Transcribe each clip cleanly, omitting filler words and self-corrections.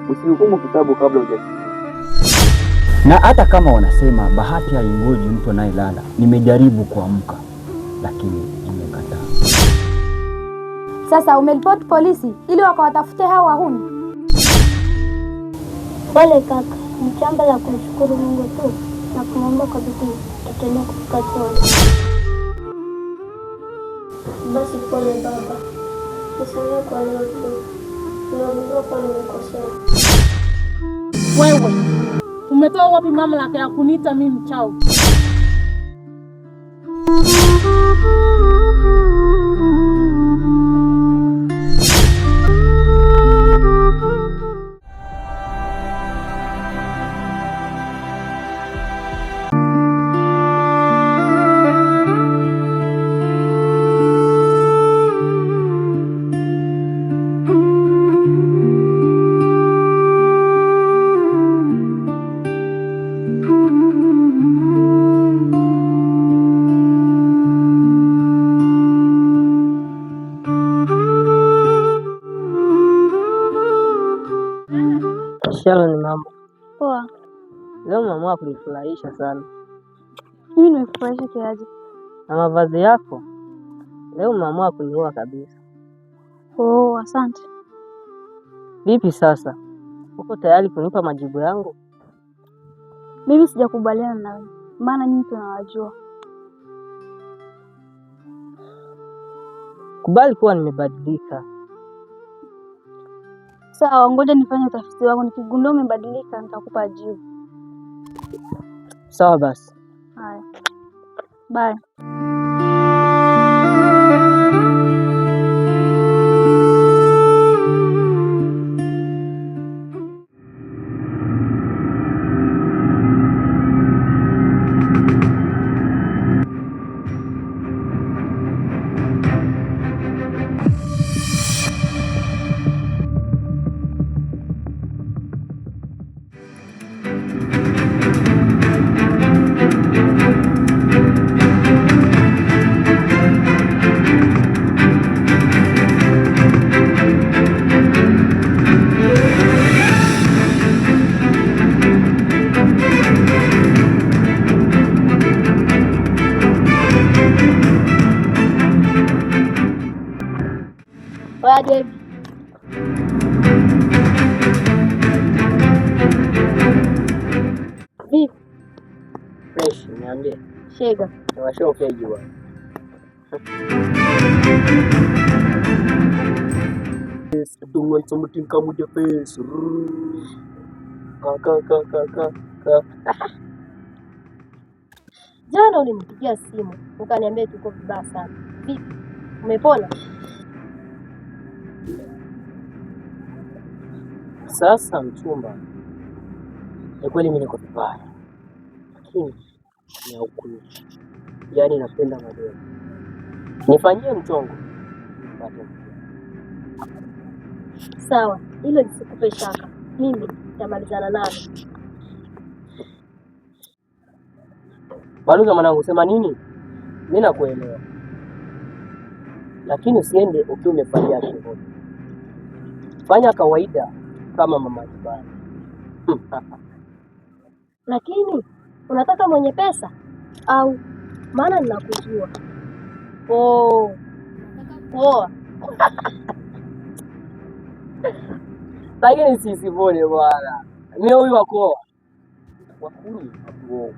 Usihukumu kitabu kabla hujasoma. Na hata kama wanasema bahati haingoji mtu anayelala, nimejaribu kuamka lakini nimekataa. Sasa umeripoti polisi ili wakawatafute hao wahuni? Pole kaka, ni jambo la kumshukuru Mungu tu na kumwomba kwa bidii tutaenda kufika chooni. Basi pole baba, nisamehe kwa leo tu, ninagundua kwa nimekosea. Wewe umetoa wapi mamlaka ya kuniita mimi mchawi? Shalo, ni mambo Poa. leo. Mama kunifurahisha sana. Mimi nimefurahisha kiaje? Na mavazi yako leo mama kunioa kabisa. Oh, asante. Vipi sasa, uko tayari kunipa majibu yangu? Mimi sijakubaliana nawe, maana nyinyi tunawajua. Kubali kuwa nimebadilika. Sawa, ngoja nifanye utafiti wangu, nikigundua umebadilika nitakupa jibu. Sawa basi. Haya. Bye. Waje. Vipi? Fresh, niambie. Shega. Nawasha ufeji bwana. Tungo something come with your face. Ka. Jana ulinipigia simu ukaniambia tuko vibaya sana. Vipi? Umepona? Sasa mchumba, ni kweli mimi niko vibaya, lakini ni ukweli. Yaani napenda madeni. Nifanyie mchongo nipate. Sawa, hilo lisikupe shaka. Mimi nitamalizana nalo. Baluza mwanangu, sema nini? Mimi nakuelewa, lakini usiende ukiwa umefanyia shughuli. Fanya kawaida kama mama nyumbani. Lakini unataka mwenye pesa au? Maana ninakujua. Oh, poa. Lakini sisi pole bwana. Mimi huyu wako wakuni hapo.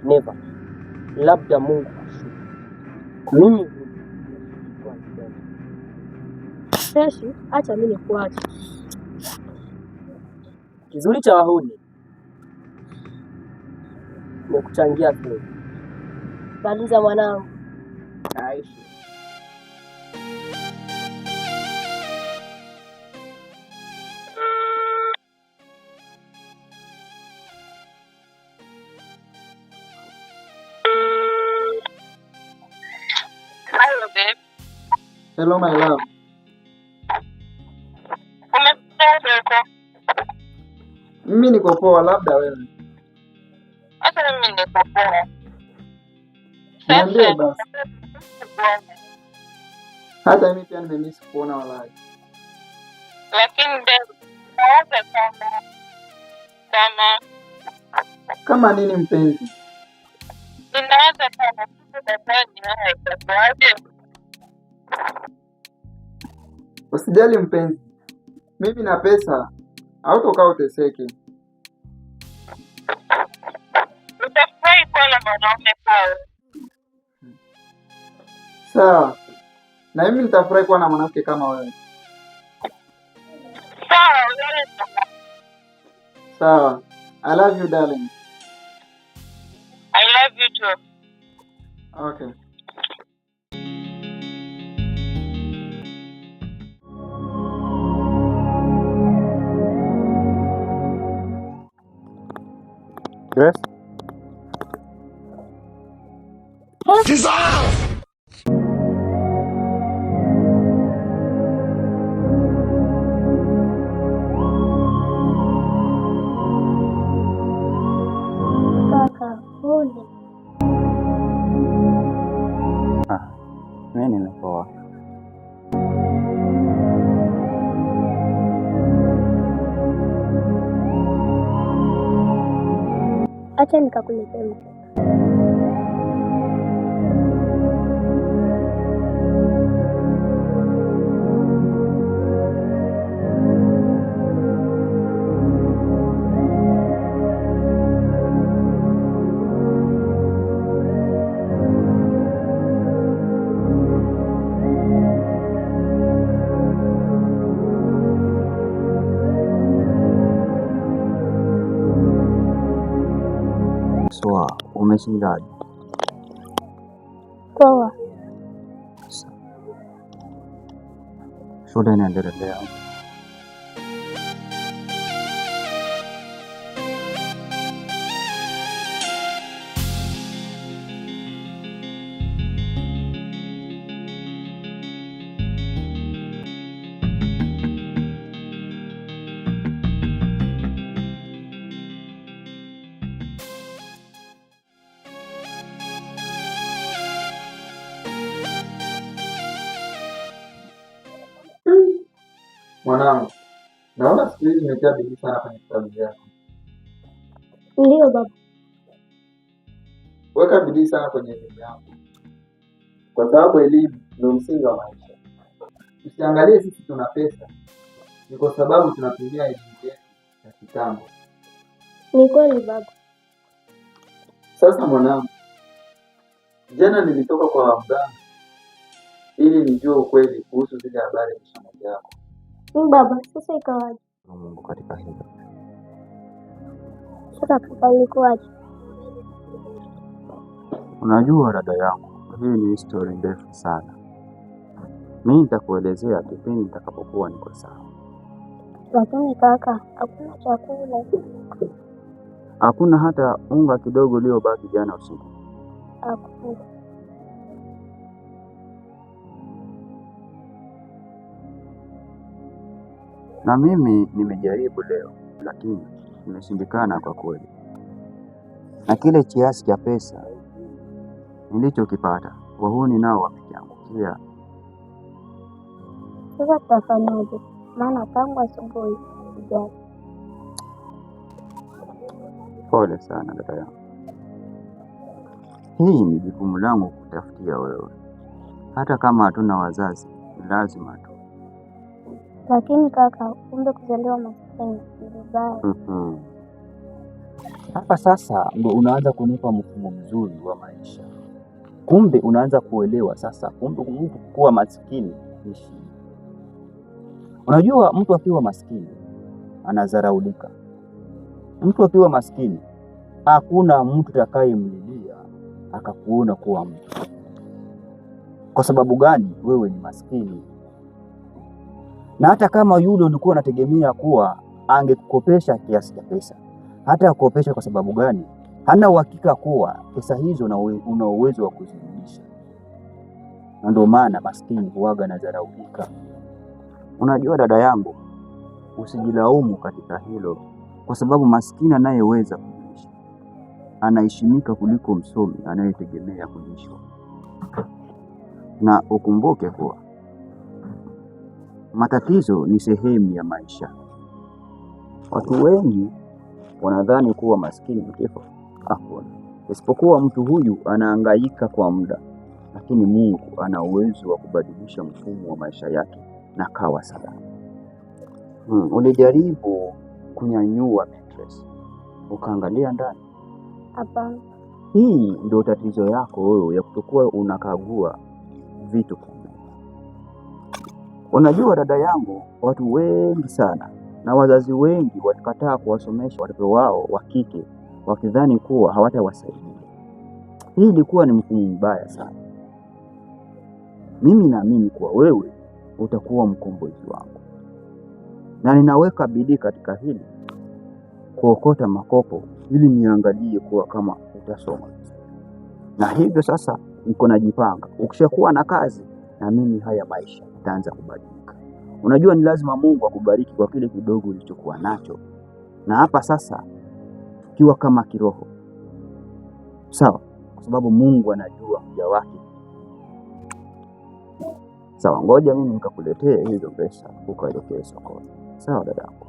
Never. Labda Mungu ashuke. Mimi Fresh, acha mimi nikuache. kizuri cha wahuni ni kuchangia tu. Baluza mwanangu. Aishi. Hello, babe. Hello my love. Mimi niko poa, labda wewe. Hata mimi niko poa. Niambie basi. Hata mimi pia nimemiss kuona walai. Lakini babe, Ninawaza kama Kama nini mpenzi? ninawaza kama siku dadani haya itakuwaje? Usijali mpenzi, mimi na pesa hautokaa uteseke. Utafurahi kuwa na mwanaume kwao. Sawa, na mimi nitafurahi kuwa na mwanamke kama wewe. Sawa, unaweza. Sawa, I love you darling. I love you too. Okay. Grace? Kaka, pole. Mimi nimepoa. Acha nikakuletea mtu. Swa, umeshindaje? Poa. Shule inaendelea. Mwanangu, naona siku hizi umetia bidii sana kwenye kitabu chako. Ndio baba. Weka bidii sana kwenye elimu yako, kwa sababu elimu ndio msingi wa maisha. Usiangalie sisi tuna pesa, ni kwa sababu tunatumia elimu yetu ya kitambo. Ni kweli baba. Sasa mwanangu, jana nilitoka kwa mganga ili nijue ukweli kuhusu zile habari za shangazi yako. Baba, sasa ikawaje? Mungu katika hilo. Sasa kaka, ilikuwaje? Unajua dada yangu, hii ni historia ndefu sana. Mimi nitakuelezea kipindi nitakapokuwa niko sawa. Lakini kaka, hakuna chakula. Hakuna hata unga kidogo uliobaki jana usiku. Hakuna. Na mimi nimejaribu leo, lakini imeshindikana kwa kweli. Na kile kiasi cha pesa nilichokipata, wahuni nao wamekiangukia. Sasa tutafanyaje? Maana tangu asubuhi sijala. Pole sana dada yangu. Hii ni jukumu langu kutafutia wewe. Hata kama hatuna wazazi, ni lazima tu. Lakini kaka, kumbe kuzaliwa maskini ni vibaya. Hapa sasa ndo unaanza kunipa mfumo mzuri wa maisha. Kumbe unaanza kuelewa sasa, kumbe mtu kuwa maskini ni shida. Unajua mtu akiwa maskini anadharaulika. Mtu akiwa maskini hakuna mtu atakayemlilia akakuona kuwa mtu. Kwa sababu gani? Wewe ni maskini. Na hata kama yule ulikuwa unategemea kuwa angekukopesha kiasi cha pesa, hata akukopesha kwa sababu gani? Hana uhakika kuwa pesa hizo una uwezo wa kuzirudisha. Na ndio maana maskini huaga na dharauika. Unajua dada yangu, usijilaumu katika hilo, kwa sababu maskini anayeweza kuishi anaheshimika kuliko msomi anayetegemea kulishwa. Na ukumbuke kuwa matatizo ni sehemu ya maisha. Watu wengi wanadhani kuwa maskini ni kifo. Hakuna. Isipokuwa mtu huyu anahangaika kwa muda, lakini Mungu ana uwezo wa kubadilisha mfumo wa maisha yake na kawa salama. Ulijaribu kunyanyua mattress ukaangalia ndani? Hapana. Hii ndio tatizo yako wewe ya kutokuwa unakagua vitu kwa muda. Unajua dada yangu, watu wengi sana na wazazi wengi walikataa kuwasomesha watoto wao wa kike wakidhani kuwa hawatawasaidia. Hii ilikuwa ni mfumo mbaya sana. Mimi naamini kuwa wewe utakuwa mkombozi wangu, na ninaweka bidii katika hili kuokota makopo ili niangalie kuwa kama utasoma. Na hivyo sasa niko najipanga, ukishakuwa na kazi na mimi haya maisha itaanza kubadilika. Unajua ni lazima Mungu akubariki kwa kile kidogo ulichokuwa nacho, na hapa sasa tukiwa kama kiroho, sawa? Kwa sababu Mungu anajua mja wake. Sawa, ngoja mimi nikakuletea hizo pesa ukaelekea sokoni. Sawa dadangu?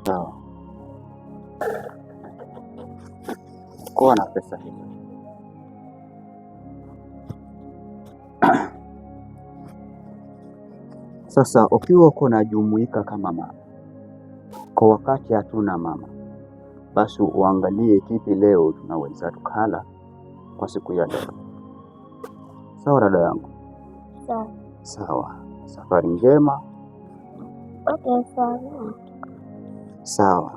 Sawa. Kuwa na pesa hizo. Sasa ukiwa uko najumuika kama mama, kwa wakati hatuna mama, basi uangalie kipi leo tunaweza tukala kwa siku ya leo. Sawa dada yangu? Sawa. Sawa. Safari njema. Okay, sawa. Sawa.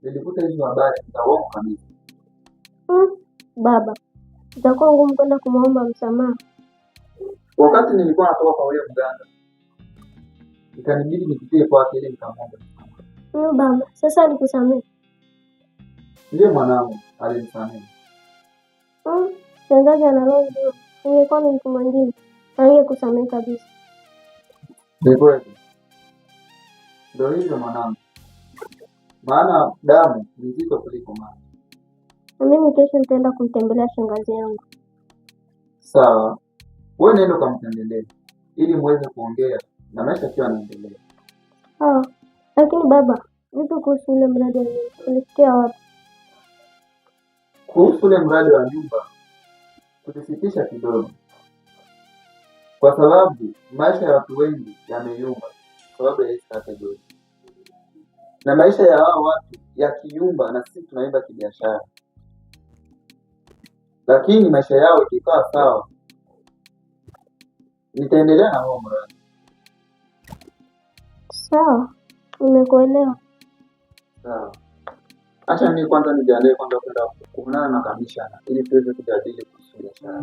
Nilikuta hizo habari za uongo kabisa. Baba, itakuwa ngumu kwenda kumwomba msamaha. Wakati nilikuwa natoka kwa yule mganga, ikanibidi nipitie kwake ili nikamwombe msamaha. Baba, sasa nikusamehe? Ndiyo mwanangu, alinisamehe. Shangazi ana roho nzuri. Ingekuwa ni mtu mwingine, angekusamehe kabisa. Ni kweli. Ndio hivyo mwanangu, maana damu ni nzito kuliko maji. Na mimi kesho nitaenda kumtembelea shangazi yangu. Sawa, wewe nenda ukamtembelee ili muweze kuongea na maisha yakiwa yanaendelea. Lakini baba, vipi kuhusu ule mradi wa nyumba? Ulifikia wapi? Kuhusu ule mradi wa nyumba tulisitisha kidogo, kwa sababu maisha ya watu wengi yameyumba kwa sababu ya hizi kategori, na maisha ya hao watu yakiyumba na sisi tunaimba kibiashara, lakini maisha yao ikikaa sawa nitaendelea na huo mradi. Sawa, nimekuelewa. Sawa, acha mimi kwanza nijiandae kwenda kuonana na kamishna ili tuweze kujadili kuhusu biashara.